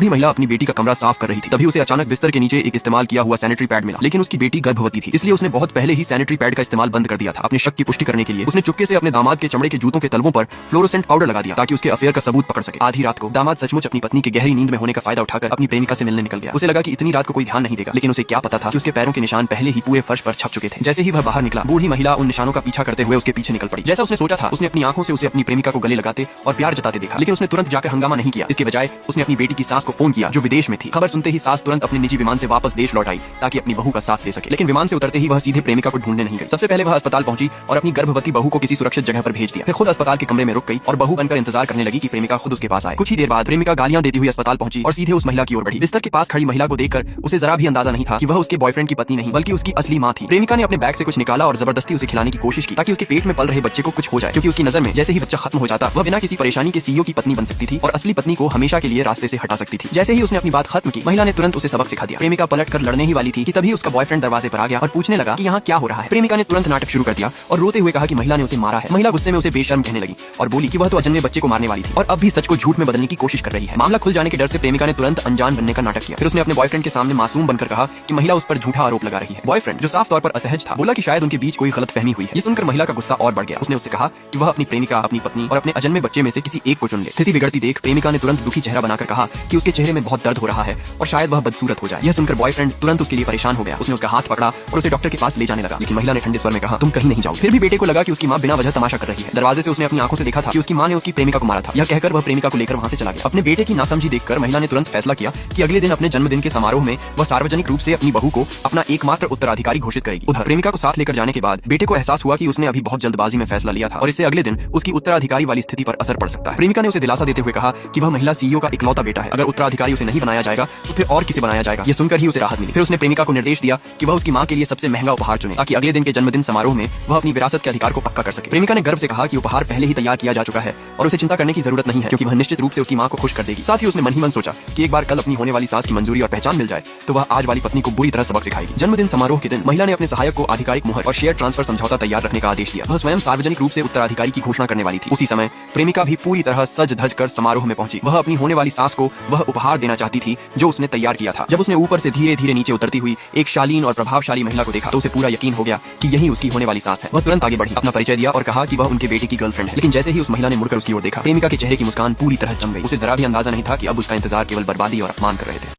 बूढ़ी महिला अपनी बेटी का कमरा साफ कर रही थी, तभी उसे अचानक बिस्तर के नीचे एक इस्तेमाल किया हुआ सैनिटरी पैड मिला। लेकिन उसकी बेटी गर्भवती थी, इसलिए उसने बहुत पहले ही सैनिटरी पैड का इस्तेमाल बंद कर दिया था। अपने शक की पुष्टि करने के लिए उसने चुपके से अपने दामाद के चमड़े के जूतों के तलवों पर फ्लोरोसेंट पाउडर लगा दिया ताकि उसके अफेयर का सबूत पकड़ सके। आधी रात को दामाद सचमुच अपनी पत्नी के गहरी नींद में होने का फायदा उठाकर अपनी प्रेमिका से मिलने निकल गया। उसे लगा कि इतनी रात को कोई ध्यान नहीं देगा, लेकिन उसे क्या पता था कि उसके पैरों के निशान पहले ही पूरे फर्श पर छप चुके थे। जैसे ही वह बाहर निकला, बूढ़ी महिला उन निशानों का पीछा करते हुए उसके पीछे निकल पड़ी। जैसा उसने सोचा था, उसने अपनी आंखों से उसे अपनी प्रेमिका को गले लगाते और प्यार जताते देखा, लेकिन उसने तुरंत जाकर हंगामा नहीं किया। इसके बजाय उसने अपनी बेटी की सास को फोन किया जो विदेश में थी। खबर सुनते ही सास तुरंत अपने निजी विमान से वापस देश लौट आई ताकि अपनी बहू का साथ दे सके। लेकिन विमान से उतरते ही वह सीधे प्रेमिका को ढूंढने नहीं गई। सबसे पहले वह अस्पताल पहुंची और अपनी गर्भवती बहू को किसी सुरक्षित जगह पर भेज दिया। फिर खुद अस्पताल के कमरे में रुक गई और बहू बनकर इंतजार करने लगी कि प्रेमिका खुद उसके पास आए। कुछ ही देर बाद प्रेमिका गालियां देती हुई अस्पताल पहुंची और सीधे उस महिला की ओर बढ़ी। बिस्तर के पास खड़ी महिला को देखकर उसे जरा भी अंदाजा नहीं था कि वह उसके बॉयफ्रेंड की पत्नी नहीं बल्कि उसकी असली मां थी। प्रेमिका ने अपने बैग से कुछ निकाला और जबरदस्ती उसे खिलाने की कोशिश की ताकि उसके पेट में पल रहे बच्चे को कुछ हो जाए, क्योंकि उसकी नजर में जैसे ही बच्चा खत्म हो जाता वह बिना किसी परेशानी के सीईओ की पत्नी बन सकती थी और असली पत्नी को हमेशा के लिए रास्ते से हटा सकती थी। जैसे ही उसने अपनी बात खत्म की, महिला ने तुरंत उसे सबक सिखा दिया। प्रेमिका पलट कर लड़ने ही वाली थी कि तभी उसका बॉयफ्रेंड दरवाजे पर आ गया और पूछने लगा कि यहाँ क्या हो रहा है। प्रेमिका ने तुरंत नाटक शुरू कर दिया और रोते हुए कहा कि महिला ने उसे मारा है। महिला गुस्से में उसे बेशर्म कहने लगी और बोली कि वह तो अजन्मे बच्चे को मारने वाली थी और अब भी सच को झूठ में बदलने की कोशिश कर रही है। मामला खुल जाने के डर से प्रेमिका ने तुरंत अनजान बनने का नाटक किया। फिर उसने अपने बॉयफ्रेंड के सामने मासूम बनकर कहा कि महिला उस पर झूठा आरोप लगा रही है। बॉयफ्रेंड, जो साफ तौर पर असहज था, बोला कि शायद उनके बीच कोई गलतफहमी हुई है। ये सुनकर महिला का गुस्सा और बढ़ गया। उसने उससे कहा कि वह अपनी प्रेमिका, अपनी पत्नी और अपने अजन्मे बच्चे में से किसी एक को चुन ले। स्थिति बिगड़ती देख प्रेमिका ने तुरंत दुखी चेहरा बनाकर कहा कि उसके चेहरे में बहुत दर्द हो रहा है और शायद वह बदसूरत हो जाए। यह सुनकर बॉयफ्रेंड तुरंत उसके लिए परेशान हो गया। उसने उसका हाथ पकड़ा और उसे डॉक्टर के पास ले जाने लगा, लेकिन महिला ने ठंडे स्वर में कहा तुम कहीं नहीं जाओ। फिर भी बेटे को लगा कि उसकी मां बिना वजह तमाशा कर रही है। दरवाजे से उसने अपनी आंखों से देखा था कि उसकी मां ने उसकी प्रेमिका को मारा था। यह कहकर वह प्रेमिका को लेकर वहां से चला गया। अपने बेटे की नासमझी देखकर महिला ने तुरंत फैसला किया कि अगले दिन अपने जन्मदिन के समारोह में वह सार्वजनिक रूप से अपनी बहू को अपना एकमात्र उत्तराधिकारी घोषित करेगी। उधर प्रेमिका को साथ लेकर जाने के बाद बेटे को एहसास हुआ कि उसने अभी बहुत जल्दबाजी में फैसला लिया था और इससे अगले दिन उसकी उत्तराधिकारी वाली स्थिति पर असर पड़ सकता है। प्रेमिका ने उसे दिलासा देते हुए कहा कि वह महिला सीईओ का इकलौता बेटा है। अगर उत्तराधिकारी उसे नहीं बनाया जाएगा तो फिर और किसे बनाया जाएगा। ये सुनकर ही उसे राहत मिली। फिर उसने प्रेमिका को निर्देश दिया कि वह उसकी मां के लिए सबसे महंगा उपहार चुने ताकि अगले दिन के जन्मदिन समारोह में वह अपनी विरासत के अधिकार को पक्का कर सके। प्रेमिका ने गर्व से कहा कि उपहार पहले ही तैयार किया जा चुका है और उसे चिंता करने की जरूरत नहीं है, क्योंकि वह निश्चित रूप से उसकी मां को खुश कर देगी। साथ ही उसने मन ही मन सोचा कि एक बार कल अपनी होने वाली सास की मंजूरी और पहचान मिल जाए तो वह आज वाली पत्नी को बुरी तरह सबक सिखाएगी। जन्मदिन समारोह के दिन महिला ने अपने सहायक को आधिकारिक मुहर और शेयर ट्रांसफर समझौता तैयार रखने का आदेश दिया। वह स्वयं सार्वजनिक रूप से उत्तराधिकारी की घोषणा करने वाली थी। उसी समय प्रेमिका भी पूरी तरह सज धज कर समारोह में पहुंची। वह अपनी होने वाली सास को वह उपहार देना चाहती थी जो उसने तैयार किया था। जब उसने ऊपर से धीरे धीरे नीचे उतरती हुई एक शालीन और प्रभावशाली महिला को देखा तो उसे पूरा यकीन हो गया कि यही उसकी होने वाली सास है। वह तुरंत आगे बढ़ी, अपना परिचय दिया और कहा कि वह उनके बेटी की गर्लफ्रेंड है। लेकिन जैसे ही उस महिला ने मुड़कर उसकी ओर देखा, प्रेमिका के चेहरे की मुस्कान पूरी तरह जम गई। उसे जरा भी अंदाजा नहीं था कि अब उसका इंतजार केवल बर्बादी और अपमान कर रहे थे।